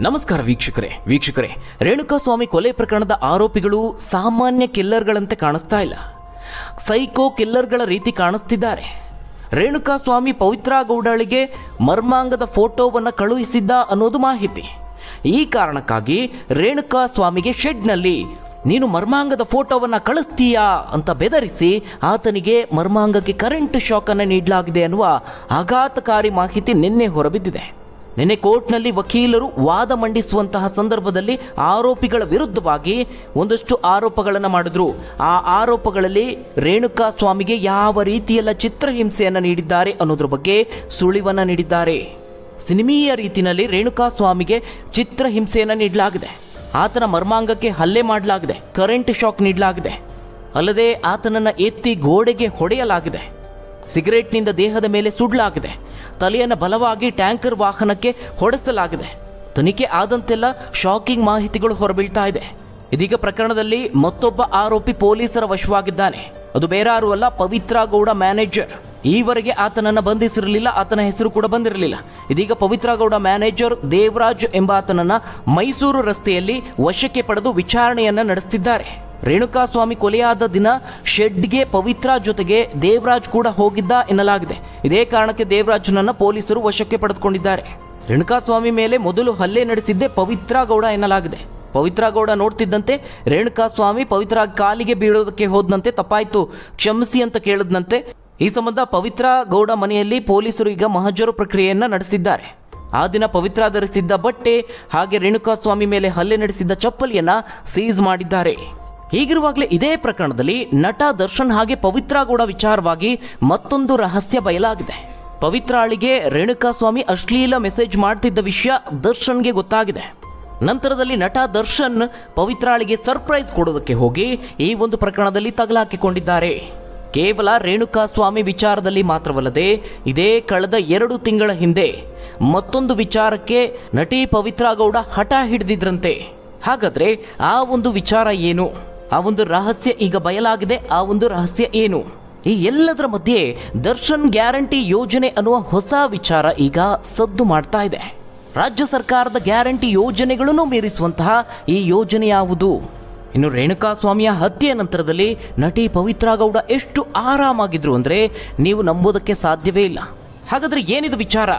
ನಮಸ್ಕಾರ ವೀಕ್ಷಕರೇ ರೇಣುಕಾಸ್ವಾಮಿ ಕೊಲೆ ಪ್ರಕರಣದ ಆರೋಪಿಗಳು ಸಾಮಾನ್ಯ ಕಿಲ್ಲರ್ಗಳಂತೆ ಕಾಣಿಸ್ತಾ ಇಲ್ಲ, ಸೈಕೋ ಕಿಲ್ಲರ್ಗಳ ರೀತಿ ಕಾಣಿಸ್ತಿದ್ದಾರೆ. ರೇಣುಕಾಸ್ವಾಮಿ ಪವಿತ್ರಾ ಗೌಡಳಿಗೆ ಮರ್ಮಾಂಗದ ಫೋಟೋವನ್ನು ಕಳುಹಿಸಿದ್ದ ಅನ್ನೋದು ಮಾಹಿತಿ. ಈ ಕಾರಣಕ್ಕಾಗಿ ರೇಣುಕಾಸ್ವಾಮಿಗೆ ಶೆಡ್ನಲ್ಲಿ ನೀನು ಮರ್ಮಾಂಗದ ಫೋಟೋವನ್ನು ಕಳಿಸ್ತೀಯಾ ಅಂತ ಬೆದರಿಸಿ ಆತನಿಗೆ ಮರ್ಮಾಂಗಕ್ಕೆ ಕರೆಂಟ್ ಶಾಕನ್ನು ನೀಡಲಾಗಿದೆ ಅನ್ನುವ ಆಘಾತಕಾರಿ ಮಾಹಿತಿ ನಿನ್ನೆ ಹೊರಬಿದ್ದಿದೆ. ನಿನ್ನೆ ಕೋರ್ಟ್ನಲ್ಲಿ ವಕೀಲರು ವಾದ ಮಂಡಿಸುವಂತಹ ಸಂದರ್ಭದಲ್ಲಿ ಆರೋಪಿಗಳ ವಿರುದ್ಧವಾಗಿ ಒಂದಷ್ಟು ಆರೋಪಗಳನ್ನು ಮಾಡಿದ್ರು. ಆ ಆರೋಪಗಳಲ್ಲಿ ರೇಣುಕಾಸ್ವಾಮಿಗೆ ಯಾವ ರೀತಿಯೆಲ್ಲ ಚಿತ್ರಹಿಂಸೆಯನ್ನು ನೀಡಿದ್ದಾರೆ ಅನ್ನೋದ್ರ ಬಗ್ಗೆ ಸುಳಿವನ್ನು ನೀಡಿದ್ದಾರೆ. ಸಿನಿಮೀಯ ರೀತಿಯಲ್ಲಿ ರೇಣುಕಾಸ್ವಾಮಿಗೆ ಚಿತ್ರಹಿಂಸೆಯನ್ನು ನೀಡಲಾಗಿದೆ, ಆತನ ಮರ್ಮಾಂಗಕ್ಕೆ ಹಲ್ಲೆ ಮಾಡಲಾಗಿದೆ, ಕರೆಂಟ್ ಶಾಕ್ ನೀಡಲಾಗಿದೆ, ಅಲ್ಲದೆ ಆತನನ್ನು ಎತ್ತಿ ಗೋಡೆಗೆ ಹೊಡೆಯಲಾಗಿದೆ, ಸಿಗರೇಟ್ನಿಂದ ದೇಹದ ಮೇಲೆ ಸುಡಲಾಗಿದೆ, ತಲೆಯನ್ನು ಬಲವಾಗಿ ಟ್ಯಾಂಕರ್ ವಾಹನಕ್ಕೆ ಹೊಡೆಸಲಾಗಿದೆ. ತನಿಖೆ ಆದಂತೆಲ್ಲ ಶಾಕಿಂಗ್ ಮಾಹಿತಿಗಳು ಹೊರಬೀಳ್ತಾ ಇದೆ. ಇದೀಗ ಪ್ರಕರಣದಲ್ಲಿ ಮತ್ತೊಬ್ಬ ಆರೋಪಿ ಪೊಲೀಸರ ವಶವಾಗಿದ್ದಾನೆ. ಅದು ಬೇರಾರು ಅಲ್ಲ, ಪವಿತ್ರಾ ಗೌಡ ಮ್ಯಾನೇಜರ್. ಈವರೆಗೆ ಆತನನ್ನು ಬಂಧಿಸಿರಲಿಲ್ಲ, ಆತನ ಹೆಸರು ಕೂಡ ಬಂದಿರಲಿಲ್ಲ. ಇದೀಗ ಪವಿತ್ರಾ ಗೌಡ ಮ್ಯಾನೇಜರ್ ದೇವರಾಜ್ ಎಂಬಾತನನ್ನು ಮೈಸೂರು ರಸ್ತೆಯಲ್ಲಿ ವಶಕ್ಕೆ ಪಡೆದು ವಿಚಾರಣೆಯನ್ನು ನಡೆಸುತ್ತಿದ್ದಾರೆ. ರೇಣುಕಾಸ್ವಾಮಿ ಕೊಲೆಯಾದ ದಿನ ಶೆಡ್ಗೆ ಪವಿತ್ರಾ ಜೊತೆಗೆ ದೇವರಾಜ್ ಕೂಡ ಹೋಗಿದ್ದ ಎನ್ನಲಾಗಿದೆ. ಇದೇ ಕಾರಣಕ್ಕೆ ದೇವರಾಜ್ನನ್ನು ಪೊಲೀಸರು ವಶಕ್ಕೆ ಪಡೆದುಕೊಂಡಿದ್ದಾರೆ. ರೇಣುಕಾಸ್ವಾಮಿ ಮೇಲೆ ಮೊದಲು ಹಲ್ಲೆ ನಡೆಸಿದ್ದೇ ಪವಿತ್ರಾ ಗೌಡ ಎನ್ನಲಾಗಿದೆ. ಪವಿತ್ರಾ ಗೌಡ ನೋಡ್ತಿದ್ದಂತೆ ರೇಣುಕಾಸ್ವಾಮಿ ಪವಿತ್ರಾ ಕಾಲಿಗೆ ಬೀಳೋದಕ್ಕೆ ಹೋದಂತೆ, ತಪ್ಪಾಯ್ತು ಕ್ಷಮಿಸಿ ಅಂತ ಕೇಳಿದಂತೆ. ಈ ಸಂಬಂಧ ಪವಿತ್ರಾ ಗೌಡ ಮನೆಯಲ್ಲಿ ಪೊಲೀಸರು ಈಗ ಮಹಜರು ಪ್ರಕ್ರಿಯೆಯನ್ನು ನಡೆಸಿದ್ದಾರೆ. ಆ ದಿನ ಪವಿತ್ರಾ ಧರಿಸಿದ್ದ ಬಟ್ಟೆ ಹಾಗೆ ರೇಣುಕಾಸ್ವಾಮಿ ಮೇಲೆ ಹಲ್ಲೆ ನಡೆಸಿದ್ದ ಚಪ್ಪಲಿಯನ್ನು ಸೀಸ್ ಮಾಡಿದ್ದಾರೆ. ಹೀಗಿರುವಾಗಲೇ ಇದೇ ಪ್ರಕರಣದಲ್ಲಿ ನಟ ದರ್ಶನ್ ಹಾಗೆ ಪವಿತ್ರಾ ಗೌಡ ವಿಚಾರವಾಗಿ ಮತ್ತೊಂದು ರಹಸ್ಯ ಬಯಲಾಗಿದೆ. ಪವಿತ್ರಾಳಿಗೆ ರೇಣುಕಾಸ್ವಾಮಿ ಅಶ್ಲೀಲ ಮೆಸೇಜ್ ಮಾಡ್ತಿದ್ದ ವಿಷಯ ದರ್ಶನ್ಗೆ ಗೊತ್ತಾಗಿದೆ. ನಂತರದಲ್ಲಿ ನಟ ದರ್ಶನ್ ಪವಿತ್ರಾಳಿಗೆ ಸರ್ಪ್ರೈಸ್ ಕೊಡೋದಕ್ಕೆ ಹೋಗಿ ಈ ಒಂದು ಪ್ರಕರಣದಲ್ಲಿ ತಗಲಾಕಿಕೊಂಡಿದ್ದಾರೆ. ಕೇವಲ ರೇಣುಕಾಸ್ವಾಮಿ ವಿಚಾರದಲ್ಲಿ ಮಾತ್ರವಲ್ಲದೆ ಇದೇ ಕಳೆದ 2 ತಿಂಗಳ ಹಿಂದೆ ಮತ್ತೊಂದು ವಿಚಾರಕ್ಕೆ ನಟಿ ಪವಿತ್ರಾ ಗೌಡ ಹಠ ಹಿಡಿದಿದ್ರಂತೆ. ಹಾಗಾದ್ರೆ ಆ ಒಂದು ವಿಚಾರ ಏನು? ಆ ಒಂದು ರಹಸ್ಯ ಈಗ ಬಯಲಾಗಿದೆ. ಆ ಒಂದು ರಹಸ್ಯ ಏನು? ಈ ಎಲ್ಲದರ ಮಧ್ಯೆ ದರ್ಶನ್ ಗ್ಯಾರಂಟಿ ಯೋಜನೆ ಅನ್ನುವ ಹೊಸ ವಿಚಾರ ಈಗ ಸದ್ದು ಮಾಡ್ತಾ ಇದೆ. ರಾಜ್ಯ ಸರ್ಕಾರದ ಗ್ಯಾರಂಟಿ ಯೋಜನೆಗಳನ್ನು ಮೀರಿಸುವಂತಹ ಈ ಯೋಜನೆ ಯಾವುದು? ಇನ್ನು ರೇಣುಕಾಸ್ವಾಮಿಯ ಹತ್ಯೆ ನಂತರದಲ್ಲಿ ನಟಿ ಪವಿತ್ರಾ ಗೌಡ ಎಷ್ಟು ಆರಾಮಾಗಿದ್ರು ಅಂದರೆ ನೀವು ನಂಬೋದಕ್ಕೆ ಸಾಧ್ಯವೇ ಇಲ್ಲ. ಹಾಗಾದ್ರೆ ಏನಿದು ವಿಚಾರ?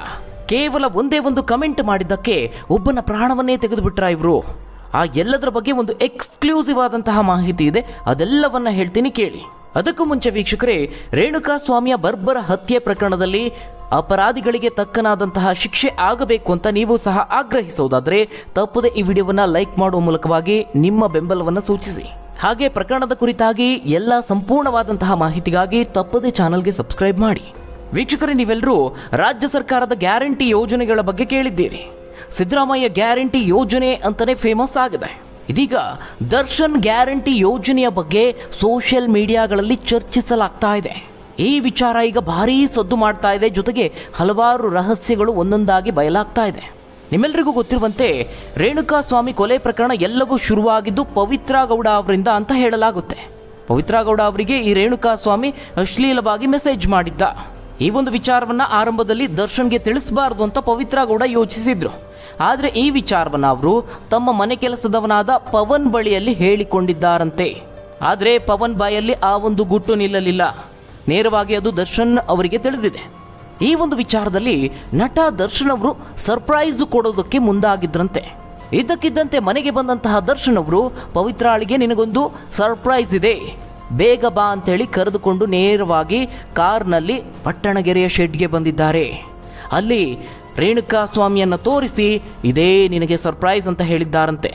ಕೇವಲ ಒಂದೇ ಒಂದು ಕಮೆಂಟ್ ಮಾಡಿದ್ದಕ್ಕೆ ಒಬ್ಬನ ಪ್ರಾಣವನ್ನೇ ತೆಗೆದುಬಿಟ್ರ ಇವರು? ಆ ಎಲ್ಲದರ ಬಗ್ಗೆ ಒಂದು ಎಕ್ಸ್ಕ್ಲೂಸಿವ್ ಆದಂತಹ ಮಾಹಿತಿ ಇದೆ, ಅದೆಲ್ಲವನ್ನ ಹೇಳ್ತೀನಿ ಕೇಳಿ. ಅದಕ್ಕೂ ಮುಂಚೆ ವೀಕ್ಷಕರೇ, ರೇಣುಕಾಸ್ವಾಮಿಯ ಬರ್ಬರ ಹತ್ಯೆ ಪ್ರಕರಣದಲ್ಲಿ ಅಪರಾಧಿಗಳಿಗೆ ತಕ್ಕನಾದಂತಹ ಶಿಕ್ಷೆ ಆಗಬೇಕು ಅಂತ ನೀವು ಸಹ ಆಗ್ರಹಿಸೋದಾದ್ರೆ ತಪ್ಪದೆ ಈ ವಿಡಿಯೋವನ್ನು ಲೈಕ್ ಮಾಡುವ ಮೂಲಕವಾಗಿ ನಿಮ್ಮ ಬೆಂಬಲವನ್ನು ಸೂಚಿಸಿ. ಹಾಗೆ ಪ್ರಕರಣದ ಕುರಿತಾಗಿ ಎಲ್ಲ ಸಂಪೂರ್ಣವಾದಂತಹ ಮಾಹಿತಿಗಾಗಿ ತಪ್ಪದೆ ಚಾನಲ್ಗೆ ಸಬ್ಸ್ಕ್ರೈಬ್ ಮಾಡಿ. ವೀಕ್ಷಕರೇ, ನೀವೆಲ್ಲರೂ ರಾಜ್ಯ ಸರ್ಕಾರದ ಗ್ಯಾರಂಟಿ ಯೋಜನೆಗಳ ಬಗ್ಗೆ ಕೇಳಿದ್ದೀರಿ. ಸಿದ್ದರಾಮಯ್ಯ ಗ್ಯಾರಂಟಿ ಯೋಜನೆ ಅಂತಾನೆ ಫೇಮಸ್ ಆಗಿದೆ. ಇದೀಗ ದರ್ಶನ್ ಗ್ಯಾರಂಟಿ ಯೋಜನೆಯ ಬಗ್ಗೆ ಸೋಷಿಯಲ್ ಮೀಡಿಯಾಗಳಲ್ಲಿ ಚರ್ಚಿಸಲಾಗ್ತಾ ಇದೆ. ಈ ವಿಚಾರ ಈಗ ಭಾರೀ ಸದ್ದು ಮಾಡ್ತಾ ಇದೆ. ಜೊತೆಗೆ ಹಲವಾರು ರಹಸ್ಯಗಳು ಒಂದೊಂದಾಗಿ ಬಯಲಾಗ್ತಾ ಇದೆ. ನಿಮ್ಮೆಲ್ಲರಿಗೂ ಗೊತ್ತಿರುವಂತೆ ರೇಣುಕಾಸ್ವಾಮಿ ಕೊಲೆ ಪ್ರಕರಣ ಎಲ್ಲವೂ ಶುರುವಾಗಿದ್ದು ಪವಿತ್ರಾ ಗೌಡ ಅವರಿಂದ ಅಂತ ಹೇಳಲಾಗುತ್ತೆ. ಪವಿತ್ರಾ ಗೌಡ ಅವರಿಗೆ ಈ ರೇಣುಕಾಸ್ವಾಮಿ ಅಶ್ಲೀಲವಾಗಿ ಮೆಸೇಜ್ ಮಾಡಿದ್ದ. ಈ ಒಂದು ವಿಚಾರವನ್ನ ಆರಂಭದಲ್ಲಿ ದರ್ಶನ್ಗೆ ತಿಳಿಸಬಾರದು ಅಂತ ಪವಿತ್ರಾ ಗೌಡ ಯೋಚಿಸಿದ್ರು. ಆದರೆ ಈ ವಿಚಾರವನ್ನು ಅವರು ತಮ್ಮ ಮನೆ ಕೆಲಸದವನಾದ ಪವನ್ ಬಳಿಯಲ್ಲಿ ಹೇಳಿಕೊಂಡಿದ್ದಾರಂತೆ. ಆದರೆ ಪವನ್ ಬಾಯಲ್ಲಿ ಆ ಒಂದು ಗುಟ್ಟು ನಿಲ್ಲಲಿಲ್ಲ. ನೇರವಾಗಿ ಅದು ದರ್ಶನ್ ಅವರಿಗೆ ತಿಳಿದಿದೆ. ಈ ಒಂದು ವಿಚಾರದಲ್ಲಿ ನಟ ದರ್ಶನ್ ಅವರು ಸರ್ಪ್ರೈಸ್ ಕೊಡೋದಕ್ಕೆ ಮುಂದಾಗಿದ್ರಂತೆ. ಇದ್ದಕ್ಕಿದ್ದಂತೆ ಮನೆಗೆ ಬಂದಂತಹ ದರ್ಶನ್ ಅವರು ಪವಿತ್ರಾಳಿಗೆ ನಿನಗೊಂದು ಸರ್ಪ್ರೈಸ್ ಇದೆ, ಬೇಗ ಬಾ ಅಂತೇಳಿ ಕರೆದುಕೊಂಡು ನೇರವಾಗಿ ಕಾರ್ನಲ್ಲಿ ಪಟ್ಟಣಗೆರೆಯ ಶೆಡ್ಗೆ ಬಂದಿದ್ದಾರೆ. ಅಲ್ಲಿ ರೇಣುಕಾಸ್ವಾಮಿಯನ್ನು ತೋರಿಸಿ ಇದೇ ನಿನಗೆ ಸರ್ಪ್ರೈಸ್ ಅಂತ ಹೇಳಿದ್ದಾರಂತೆ.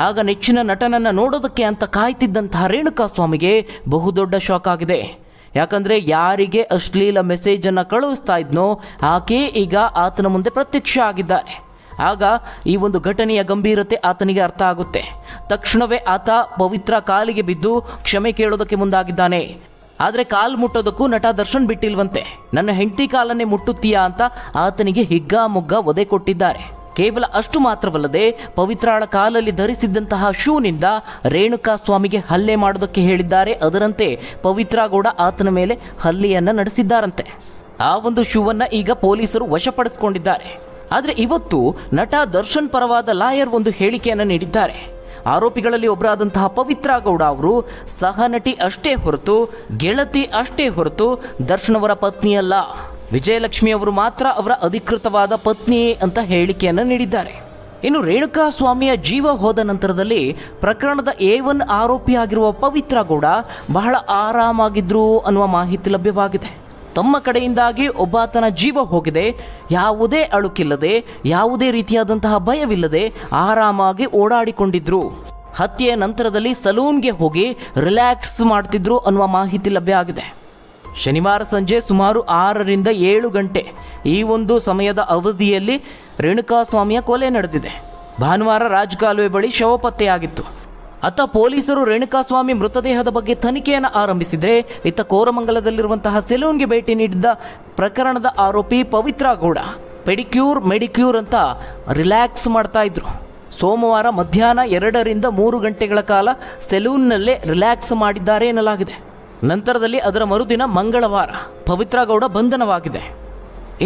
ಆಗ ನೆಚ್ಚಿನ ನಟನನ್ನು ನೋಡೋದಕ್ಕೆ ಅಂತ ಕಾಯ್ತಿದ್ದಂತಹ ರೇಣುಕಾಸ್ವಾಮಿಗೆ ಬಹುದೊಡ್ಡ ಶಾಕ್ ಆಗಿದೆ. ಯಾಕಂದರೆ ಯಾರಿಗೆ ಅಶ್ಲೀಲ ಮೆಸೇಜನ್ನು ಕಳುಹಿಸ್ತಾ ಇದ್ನೋ ಆಕೆ ಈಗ ಆತನ ಮುಂದೆ ಪ್ರತ್ಯಕ್ಷ ಆಗಿದ್ದಾರೆ. ಆಗ ಈ ಒಂದು ಘಟನೆಯ ಗಂಭೀರತೆ ಆತನಿಗೆ ಅರ್ಥ ಆಗುತ್ತೆ. ತಕ್ಷಣವೇ ಆತ ಪವಿತ್ರ ಕಾಲಿಗೆ ಬಿದ್ದು ಕ್ಷಮೆ ಕೇಳೋದಕ್ಕೆ ಮುಂದಾಗಿದ್ದಾನೆ. ಆದರೆ ಕಾಲು ಮುಟ್ಟೋದಕ್ಕೂ ನಟ ದರ್ಶನ್ ಬಿಟ್ಟಿಲ್ವಂತೆ. ನನ್ನ ಹೆಂಡತಿ ಕಾಲನ್ನೇ ಮುಟ್ಟುತ್ತೀಯಾ ಅಂತ ಆತನಿಗೆ ಹಿಗ್ಗಾಮುಗ್ಗಾ ಒದೆ ಕೊಟ್ಟಿದ್ದಾರೆ. ಕೇವಲ ಅಷ್ಟು ಮಾತ್ರವಲ್ಲದೆ ಪವಿತ್ರಾಳ ಕಾಲಲ್ಲಿ ಧರಿಸಿದ್ದಂತಹ ಶೂನಿಂದ ರೇಣುಕಾಸ್ವಾಮಿಗೆ ಹಲ್ಲೆ ಮಾಡೋದಕ್ಕೆ ಹೇಳಿದ್ದಾರೆ. ಅದರಂತೆ ಪವಿತ್ರಾ ಗೌಡ ಆತನ ಮೇಲೆ ಹಲ್ಲೆಯನ್ನು ನಡೆಸಿದ್ದಾರಂತೆ. ಆ ಒಂದು ಶೂವನ್ನು ಈಗ ಪೊಲೀಸರು ವಶಪಡಿಸಿಕೊಂಡಿದ್ದಾರೆ. ಆದರೆ ಇವತ್ತು ನಟ ದರ್ಶನ್ ಪರವಾದ ಲಾಯರ್ ಒಂದು ಹೇಳಿಕೆಯನ್ನು ನೀಡಿದ್ದಾರೆ. ಆರೋಪಿಗಳಲ್ಲಿ ಒಬ್ಬರಾದಂತಹ ಪವಿತ್ರ ಗೌಡ ಅವರು ಸಹನಟಿ ಅಷ್ಟೇ ಹೊರತು, ಗೆಳತಿ ಅಷ್ಟೇ ಹೊರತು ದರ್ಶನ್ ಅವರ ಪತ್ನಿಯಲ್ಲ. ವಿಜಯಲಕ್ಷ್ಮಿ ಅವರು ಮಾತ್ರ ಅವರ ಅಧಿಕೃತವಾದ ಪತ್ನಿ ಅಂತ ಹೇಳಿಕೆಯನ್ನು ನೀಡಿದ್ದಾರೆ. ಇನ್ನು ರೇಣುಕಾ ಸ್ವಾಮಿಯ ಜೀವ ಹೋದ ನಂತರದಲ್ಲಿ ಪ್ರಕರಣದ A1 ಆರೋಪಿಯಾಗಿರುವ ಪವಿತ್ರ ಗೌಡ ಬಹಳ ಆರಾಮಾಗಿದ್ರು ಅನ್ನುವ ಮಾಹಿತಿ ಲಭ್ಯವಾಗಿದೆ. ತಮ್ಮ ಕಡೆಯಿಂದಾಗಿ ಒಬ್ಬಾತನ ಜೀವ ಹೋಗಿದೆ, ಯಾವುದೇ ಅಳುಕಿಲ್ಲದೆ, ಯಾವುದೇ ರೀತಿಯಾದಂತಹ ಭಯವಿಲ್ಲದೆ ಆರಾಮಾಗಿ ಓಡಾಡಿಕೊಂಡಿದ್ರು. ಹತ್ಯೆಯ ನಂತರದಲ್ಲಿ ಸಲೂನ್ಗೆ ಹೋಗಿ ರಿಲ್ಯಾಕ್ಸ್ ಮಾಡ್ತಿದ್ರು ಅನ್ನುವ ಮಾಹಿತಿ ಲಭ್ಯ ಆಗಿದೆ. ಶನಿವಾರ ಸಂಜೆ ಸುಮಾರು 6ರಿಂದ 7 ಗಂಟೆ ಈ ಒಂದು ಸಮಯದ ಅವಧಿಯಲ್ಲಿ ರೇಣುಕಾ ಸ್ವಾಮಿಯ ಕೊಲೆ ನಡೆದಿದೆ. ಭಾನುವಾರ ರಾಜಕಾಲುವೆ ಬಳಿ ಶವ ಪತ್ತೆಯಾಗಿತ್ತು. ಅತ್ತ ಪೊಲೀಸರು ರೇಣುಕಾಸ್ವಾಮಿ ಮೃತದೇಹದ ಬಗ್ಗೆ ತನಿಖೆಯನ್ನು ಆರಂಭಿಸಿದರೆ, ಇತ್ತ ಕೋರಮಂಗಲದಲ್ಲಿರುವಂತಹ ಸೆಲೂನ್ಗೆ ಭೇಟಿ ನೀಡಿದ್ದ ಪ್ರಕರಣದ ಆರೋಪಿ ಪವಿತ್ರ ಗೌಡ ಪೆಡಿಕ್ಯೂರ್ ಮೆಡಿಕ್ಯೂರ್ ಅಂತ ರಿಲ್ಯಾಕ್ಸ್ ಮಾಡ್ತಾ ಇದ್ರು. ಸೋಮವಾರ ಮಧ್ಯಾಹ್ನ 2ರಿಂದ 3 ಗಂಟೆಗಳ ಕಾಲ ಸೆಲೂನ್ನಲ್ಲೇ ರಿಲ್ಯಾಕ್ಸ್ ಮಾಡಿದ್ದಾರೆ ಎನ್ನಲಾಗಿದೆ. ನಂತರದಲ್ಲಿ ಅದರ ಮರುದಿನ ಮಂಗಳವಾರ ಪವಿತ್ರ ಗೌಡ ಬಂಧನವಾಗಿದೆ.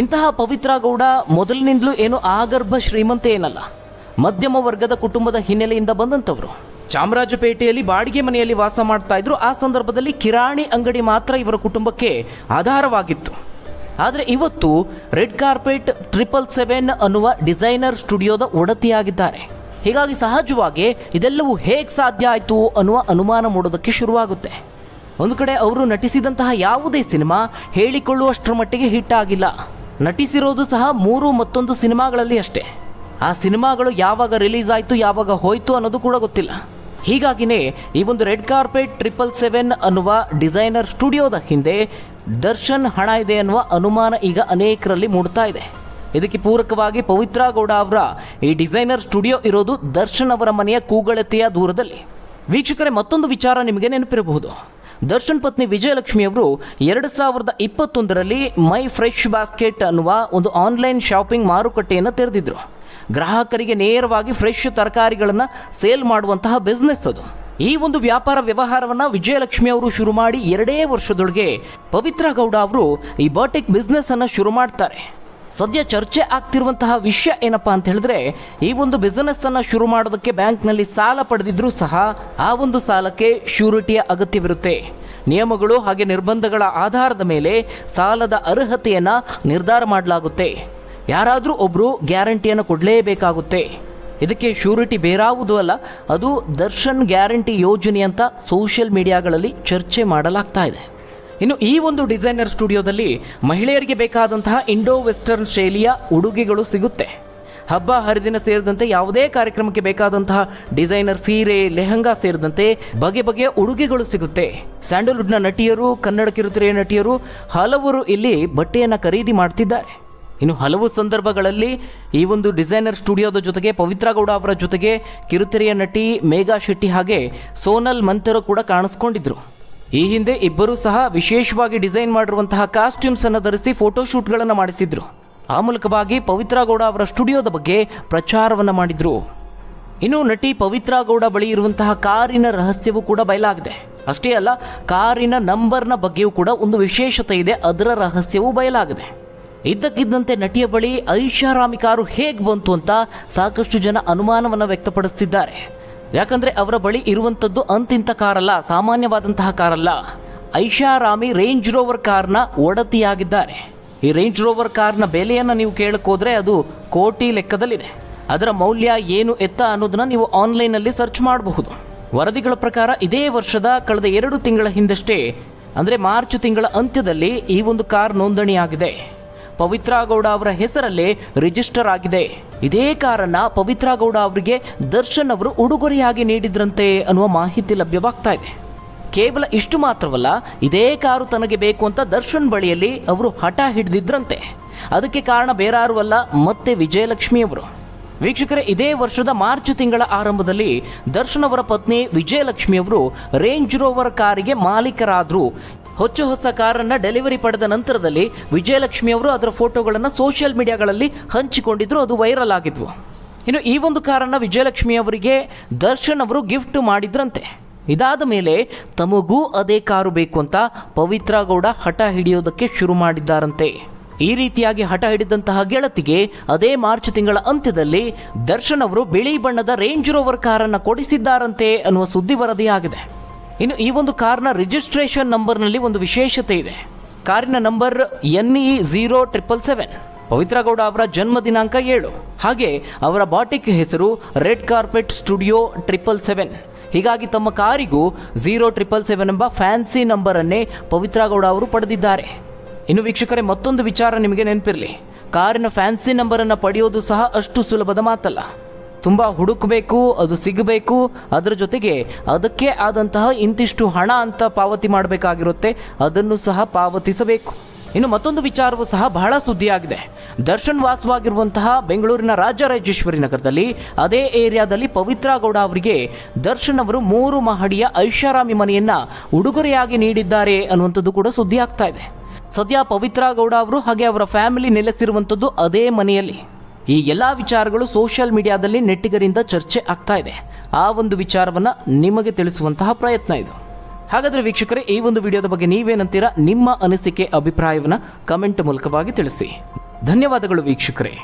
ಇಂತಹ ಪವಿತ್ರ ಗೌಡ ಮೊದಲಿನಿಂದಲೂ ಏನು ಆಗರ್ಭ ಶ್ರೀಮಂತ ಏನಲ್ಲ, ಮಧ್ಯಮ ವರ್ಗದ ಕುಟುಂಬದ ಹಿನ್ನೆಲೆಯಿಂದ ಬಂದಂಥವರು. ಚಾಮರಾಜಪೇಟೆಯಲ್ಲಿ ಬಾಡಿಗೆ ಮನೆಯಲ್ಲಿ ವಾಸ ಮಾಡ್ತಾ ಇದ್ರು. ಆ ಸಂದರ್ಭದಲ್ಲಿ ಕಿರಾಣಿ ಅಂಗಡಿ ಮಾತ್ರ ಇವರ ಕುಟುಂಬಕ್ಕೆ ಆಧಾರವಾಗಿತ್ತು. ಆದರೆ ಇವತ್ತು ರೆಡ್ ಕಾರ್ಪೆಟ್ 777 ಅನ್ನುವ ಡಿಸೈನರ್ ಸ್ಟುಡಿಯೋದ ಒಡತಿಯಾಗಿದ್ದಾರೆ. ಹೀಗಾಗಿ ಸಹಜವಾಗಿ ಇದೆಲ್ಲವೂ ಹೇಗೆ ಸಾಧ್ಯ ಆಯಿತು ಅನ್ನುವ ಅನುಮಾನ ಮೂಡೋದಕ್ಕೆ ಶುರುವಾಗುತ್ತೆ. ಒಂದು ಕಡೆ ಅವರು ನಟಿಸಿದಂತಹ ಯಾವುದೇ ಸಿನಿಮಾ ಹೇಳಿಕೊಳ್ಳುವಷ್ಟರ ಮಟ್ಟಿಗೆ ಹಿಟ್ ಆಗಿಲ್ಲ. ನಟಿಸಿರೋದು ಸಹ 3 ಮತ್ತೊಂದು ಸಿನಿಮಾಗಳಲ್ಲಿ ಅಷ್ಟೇ. ಆ ಸಿನಿಮಾಗಳು ಯಾವಾಗ ರಿಲೀಸ್ ಆಯಿತು, ಯಾವಾಗ ಹೋಯಿತು ಅನ್ನೋದು ಕೂಡ ಗೊತ್ತಿಲ್ಲ. ಹೀಗಾಗಿನೇ ಈ ಒಂದು ರೆಡ್ ಕಾರ್ಪೆಟ್ 777 ಅನ್ನುವ ಡಿಸೈನರ್ ಸ್ಟುಡಿಯೋದ ಹಿಂದೆ ದರ್ಶನ್ ಹಣ ಇದೆ ಅನ್ನುವ ಅನುಮಾನ ಈಗ ಅನೇಕರಲ್ಲಿ ಮೂಡ್ತಾ ಇದೆ. ಇದಕ್ಕೆ ಪೂರಕವಾಗಿ ಪವಿತ್ರ ಗೌಡ ಅವರ ಈ ಡಿಸೈನರ್ ಸ್ಟುಡಿಯೋ ಇರೋದು ದರ್ಶನ್ ಅವರ ಮನೆಯ ಕೂಗಳತೆಯ ದೂರದಲ್ಲಿ. ವೀಕ್ಷಕರೇ, ಮತ್ತೊಂದು ವಿಚಾರ ನಿಮಗೆ ನೆನಪಿರಬಹುದು. ದರ್ಶನ್ ಪತ್ನಿ ವಿಜಯಲಕ್ಷ್ಮಿ ಅವರು 2021ರಲ್ಲಿ ಮೈ ಫ್ರೆಶ್ ಬಾಸ್ಕೆಟ್ ಅನ್ನುವ ಒಂದು ಆನ್ಲೈನ್ ಶಾಪಿಂಗ್ ಮಾರುಕಟ್ಟೆಯನ್ನು ತೆರೆದಿದ್ರು. ಗ್ರಾಹಕರಿಗೆ ನೇರವಾಗಿ ಫ್ರೆಶ್ ತರಕಾರಿಗಳನ್ನು ಸೇಲ್ ಮಾಡುವಂತಹ ಬಿಸ್ನೆಸ್ ಅದು. ಈ ಒಂದು ವ್ಯಾಪಾರ ವ್ಯವಹಾರವನ್ನು ವಿಜಯಲಕ್ಷ್ಮಿ ಅವರು ಶುರು ಮಾಡಿ 2 ವರ್ಷದೊಳಗೆ ಪವಿತ್ರ ಗೌಡ ಅವರು ಈ ಬಾಟಿಕ್ ಬಿಸ್ನೆಸ್ ಅನ್ನು ಶುರು ಮಾಡ್ತಾರೆ. ಸದ್ಯ ಚರ್ಚೆ ಆಗ್ತಿರುವಂತಹ ವಿಷಯ ಏನಪ್ಪಾ ಅಂತ ಹೇಳಿದ್ರೆ, ಈ ಒಂದು ಬಿಸ್ನೆಸ್ ಅನ್ನು ಶುರು ಮಾಡೋದಕ್ಕೆ ಬ್ಯಾಂಕ್ನಲ್ಲಿ ಸಾಲ ಪಡೆದಿದ್ರೂ ಸಹ ಆ ಒಂದು ಸಾಲಕ್ಕೆ ಶ್ಯೂರಿಟಿಯ ಅಗತ್ಯವಿರುತ್ತೆ. ನಿಯಮಗಳು ಹಾಗೆ ನಿರ್ಬಂಧಗಳ ಆಧಾರದ ಮೇಲೆ ಸಾಲದ ಅರ್ಹತೆಯನ್ನು ನಿರ್ಧಾರ ಮಾಡಲಾಗುತ್ತೆ. ಯಾರಾದರೂ ಒಬ್ಬರು ಗ್ಯಾರಂಟಿಯನ್ನು ಕೊಡಲೇಬೇಕಾಗುತ್ತೆ. ಇದಕ್ಕೆ ಶ್ಯೂರಿಟಿ ಬೇರಾವುದೂ ಅಲ್ಲ, ಅದು ದರ್ಶನ್ ಗ್ಯಾರಂಟಿ ಯೋಜನೆ ಅಂತ ಸೋಷಿಯಲ್ ಮೀಡಿಯಾಗಳಲ್ಲಿ ಚರ್ಚೆ ಮಾಡಲಾಗ್ತಾ ಇದೆ. ಇನ್ನು ಈ ಒಂದು ಡಿಸೈನರ್ ಸ್ಟುಡಿಯೋದಲ್ಲಿ ಮಹಿಳೆಯರಿಗೆ ಬೇಕಾದಂತಹ ಇಂಡೋ ವೆಸ್ಟರ್ನ್ ಶೈಲಿಯ ಉಡುಗೆಗಳು ಸಿಗುತ್ತೆ. ಹಬ್ಬ ಹರಿದಿನ ಸೇರಿದಂತೆ ಯಾವುದೇ ಕಾರ್ಯಕ್ರಮಕ್ಕೆ ಬೇಕಾದಂತಹ ಡಿಸೈನರ್ ಸೀರೆ, ಲೆಹಂಗಾ ಸೇರಿದಂತೆ ಬಗೆ ಬಗೆಯ ಉಡುಗೆಗಳು ಸಿಗುತ್ತೆ. ಸ್ಯಾಂಡಲ್ವುಡ್ನ ನಟಿಯರು, ಕನ್ನಡ ಕಿರುತೆರೆಯ ನಟಿಯರು ಹಲವರು ಇಲ್ಲಿ ಬಟ್ಟೆಯನ್ನು ಖರೀದಿ ಮಾಡ್ತಿದ್ದಾರೆ. ಇನ್ನು ಹಲವು ಸಂದರ್ಭಗಳಲ್ಲಿ ಈ ಒಂದು ಡಿಸೈನರ್ ಸ್ಟುಡಿಯೋದ ಜೊತೆಗೆ ಪವಿತ್ರ ಗೌಡ ಅವರ ಜೊತೆಗೆ ಕಿರುತೆರೆಯ ನಟಿ ಮೇಘಾ ಶೆಟ್ಟಿ ಹಾಗೆ ಸೋನಲ್ ಮಂತೆರೋ ಕೂಡ ಕಾಣಿಸ್ಕೊಂಡಿದ್ರು. ಈ ಹಿಂದೆ ಇಬ್ಬರೂ ಸಹ ವಿಶೇಷವಾಗಿ ಡಿಸೈನ್ ಮಾಡಿರುವಂತಹ ಕಾಸ್ಟ್ಯೂಮ್ಸ್ ಅನ್ನು ಧರಿಸಿ ಫೋಟೋಶೂಟ್ಗಳನ್ನು ಮಾಡಿಸಿದ್ರು. ಆ ಮೂಲಕವಾಗಿ ಪವಿತ್ರ ಗೌಡ ಅವರ ಸ್ಟುಡಿಯೋದ ಬಗ್ಗೆ ಪ್ರಚಾರವನ್ನು ಮಾಡಿದ್ರು. ಇನ್ನು ನಟಿ ಪವಿತ್ರ ಗೌಡ ಬಳಿ ಇರುವಂತಹ ಕಾರಿನ ರಹಸ್ಯವೂ ಕೂಡ ಬಯಲಾಗಿದೆ. ಅಷ್ಟೇ ಅಲ್ಲ, ಕಾರಿನ ನಂಬರ್ನ ಬಗ್ಗೆಯೂ ಕೂಡ ಒಂದು ವಿಶೇಷತೆ ಇದೆ, ಅದರ ರಹಸ್ಯವೂ ಬಯಲಾಗಿದೆ. ಇದ್ದಕ್ಕಿದ್ದಂತೆ ನಟಿಯ ಬಳಿ ಐಷಾರಾಮಿ ಕಾರು ಹೇಗೆ ಬಂತು ಅಂತ ಸಾಕಷ್ಟು ಜನ ಅನುಮಾನವನ್ನು ವ್ಯಕ್ತಪಡಿಸ್ತಿದ್ದಾರೆ. ಯಾಕಂದರೆ ಅವರ ಬಳಿ ಇರುವಂಥದ್ದು ಅಂತಿಂಥ ಕಾರಲ್ಲ, ಸಾಮಾನ್ಯವಾದಂತಹ ಕಾರಲ್ಲ. ಐಷಾರಾಮಿ ರೇಂಜ್ ರೋವರ್ ಕಾರ್ನ ಒಡತಿಯಾಗಿದ್ದಾರೆ. ಈ ರೇಂಜ್ ರೋವರ್ ಕಾರ್ನ ಬೆಲೆಯನ್ನು ನೀವು ಕೇಳಕ್ಕೋದ್ರೆ ಅದು ಕೋಟಿ ಲೆಕ್ಕದಲ್ಲಿದೆ. ಅದರ ಮೌಲ್ಯ ಏನು ಎತ್ತ ಅನ್ನೋದನ್ನ ನೀವು ಆನ್ಲೈನಲ್ಲಿ ಸರ್ಚ್ ಮಾಡಬಹುದು. ವರದಿಗಳ ಪ್ರಕಾರ ಇದೇ ವರ್ಷದ ಕಳೆದ 2 ತಿಂಗಳ ಹಿಂದಷ್ಟೇ, ಅಂದರೆ ಮಾರ್ಚ್ ತಿಂಗಳ ಅಂತ್ಯದಲ್ಲಿ ಈ ಒಂದು ಕಾರ್ ನೋಂದಣಿಯಾಗಿದೆ. ಪವಿತ್ರ ಗೌಡ ಅವರ ಹೆಸರಲ್ಲೇ ರಿಜಿಸ್ಟರ್ ಆಗಿದೆ. ಇದೇ ಕಾರನ್ನ ಪವಿತ್ರ ಗೌಡ ಅವರಿಗೆ ದರ್ಶನ್ ಅವರು ಉಡುಗೊರೆಯಾಗಿ ನೀಡಿದ್ರಂತೆ ಅನ್ನುವ ಮಾಹಿತಿ ಲಭ್ಯವಾಗ್ತಾ ಇದೆ. ಕೇವಲ ಇಷ್ಟು ಮಾತ್ರವಲ್ಲ, ಇದೇ ಕಾರು ತನಗೆ ಬೇಕು ಅಂತ ದರ್ಶನ್ ಬಳಿಯಲ್ಲಿ ಅವರು ಹಠ ಹಿಡಿದಿದ್ರಂತೆ. ಅದಕ್ಕೆ ಕಾರಣ ಬೇರಾರು ಅಲ್ಲ, ಮತ್ತೆ ವಿಜಯಲಕ್ಷ್ಮಿಯವರು. ವೀಕ್ಷಕರೇ, ಇದೇ ವರ್ಷದ ಮಾರ್ಚ್ ತಿಂಗಳ ಆರಂಭದಲ್ಲಿ ದರ್ಶನ್ ಅವರ ಪತ್ನಿ ವಿಜಯಲಕ್ಷ್ಮಿಯವರು ರೇಂಜ್ ರೋವರ್ ಕಾರಿಗೆ ಮಾಲೀಕರಾದರು. ಹೊಸ ಕಾರನ್ನು ಡೆಲಿವರಿ ಪಡೆದ ನಂತರದಲ್ಲಿ ವಿಜಯಲಕ್ಷ್ಮಿಯವರು ಅದರ ಫೋಟೋಗಳನ್ನು ಸೋಷಿಯಲ್ ಮೀಡಿಯಾಗಳಲ್ಲಿ ಹಂಚಿಕೊಂಡಿದ್ರು. ಅದು ವೈರಲ್ ಆಗಿದ್ವು. ಇನ್ನು ಈ ಒಂದು ಕಾರನ್ನು ವಿಜಯಲಕ್ಷ್ಮಿಯವರಿಗೆ ದರ್ಶನ್ ಅವರು ಗಿಫ್ಟ್ ಮಾಡಿದ್ರಂತೆ. ಇದಾದ ಮೇಲೆ ತಮಗೂ ಅದೇ ಕಾರು ಬೇಕು ಅಂತ ಪವಿತ್ರ ಗೌಡ ಹಠ ಹಿಡಿಯೋದಕ್ಕೆ ಶುರು ಮಾಡಿದ್ದಾರಂತೆ. ಈ ರೀತಿಯಾಗಿ ಹಠ ಹಿಡಿದಂತಹ ಗೆಳತಿಗೆ ಅದೇ ಮಾರ್ಚ್ ತಿಂಗಳ ಅಂತ್ಯದಲ್ಲಿ ದರ್ಶನ್ ಅವರು ಬಿಳಿ ಬಣ್ಣದ ರೇಂಜ್ ರೋವರ್ ಕಾರನ್ನು ಕೊಡಿಸಿದ್ದಾರಂತೆ ಅನ್ನುವ ಸುದ್ದಿ ವರದಿಯಾಗಿದೆ. ಇನ್ನು ಈ ಒಂದು ಕಾರ್ನ ರಿಜಿಸ್ಟ್ರೇಷನ್ ನಂಬರ್ನಲ್ಲಿ ಒಂದು ವಿಶೇಷತೆ ಇದೆ. ಕಾರಿನ ನಂಬರ್ NE0777. ಪವಿತ್ರ ಗೌಡ ಅವರ ಜನ್ಮ ದಿನಾಂಕ 7. ಹಾಗೆ ಅವರ ಬಾಟಿಕ್ ಹೆಸರು ರೆಡ್ ಕಾರ್ಪೆಟ್ ಸ್ಟುಡಿಯೋ 777. ಹೀಗಾಗಿ ತಮ್ಮ ಕಾರಿಗೂ 0777 ಎಂಬ ಫ್ಯಾನ್ಸಿ ನಂಬರನ್ನೇ ಪವಿತ್ರ ಗೌಡ ಅವರು ಪಡೆದಿದ್ದಾರೆ. ಇನ್ನು ವೀಕ್ಷಕರೇ, ಮತ್ತೊಂದು ವಿಚಾರ ನಿಮಗೆ ನೆನಪಿರಲಿ, ಕಾರಿನ ಫ್ಯಾನ್ಸಿ ನಂಬರನ್ನು ಪಡೆಯೋದು ಸಹ ಅಷ್ಟು ಸುಲಭದ ಮಾತಲ್ಲ. ತುಂಬ ಹುಡುಕಬೇಕು, ಅದು ಸಿಗಬೇಕು, ಅದರ ಜೊತೆಗೆ ಅದಕ್ಕೆ ಆದಂತಹ ಇಂತಿಷ್ಟು ಹಣ ಅಂತ ಪಾವತಿ ಮಾಡಬೇಕಾಗಿರುತ್ತೆ, ಅದನ್ನು ಸಹ ಪಾವತಿಸಬೇಕು. ಇನ್ನು ಮತ್ತೊಂದು ವಿಚಾರವೂ ಸಹ ಬಹಳ ಸುದ್ದಿಯಾಗಿದೆ. ದರ್ಶನ್ ವಾಸವಾಗಿರುವಂತಹ ಬೆಂಗಳೂರಿನ ರಾಜರಾಜೇಶ್ವರಿ ನಗರದಲ್ಲಿ ಅದೇ ಏರಿಯಾದಲ್ಲಿ ಪವಿತ್ರ ಗೌಡ ಅವರಿಗೆ ದರ್ಶನ್ ಅವರು 3 ಮಹಡಿಯ ಐಷಾರಾಮಿ ಮನೆಯನ್ನ ಉಡುಗೊರೆಯಾಗಿ ನೀಡಿದ್ದಾರೆ ಅನ್ನುವಂಥದ್ದು ಕೂಡ ಸುದ್ದಿ ಆಗ್ತಾ ಇದೆ. ಸದ್ಯ ಪವಿತ್ರ ಗೌಡ ಅವರು ಹಾಗೆ ಅವರ ಫ್ಯಾಮಿಲಿ ನೆಲೆಸಿರುವಂಥದ್ದು ಅದೇ ಮನೆಯಲ್ಲಿ. ಈ ಎಲ್ಲ ವಿಚಾರಗಳು ಸೋಷಿಯಲ್ ಮೀಡಿಯಾದಲ್ಲಿ ನೆಟ್ಟಿಗರಿಂದ ಚರ್ಚೆ ಆಗ್ತಾ ಇದೆ. ಆ ಒಂದು ವಿಚಾರವನ್ನು ನಿಮಗೆ ತಿಳಿಸುವಂತಹ ಪ್ರಯತ್ನ ಇದು. ಹಾಗಾದರೆ ವೀಕ್ಷಕರೇ, ಈ ಒಂದು ವಿಡಿಯೋದ ಬಗ್ಗೆ ನೀವೇನಂತೀರಾ? ನಿಮ್ಮ ಅನಿಸಿಕೆ, ಅಭಿಪ್ರಾಯವನ್ನು ಕಮೆಂಟ್ ಮೂಲಕವಾಗಿ ತಿಳಿಸಿ. ಧನ್ಯವಾದಗಳು ವೀಕ್ಷಕರೇ.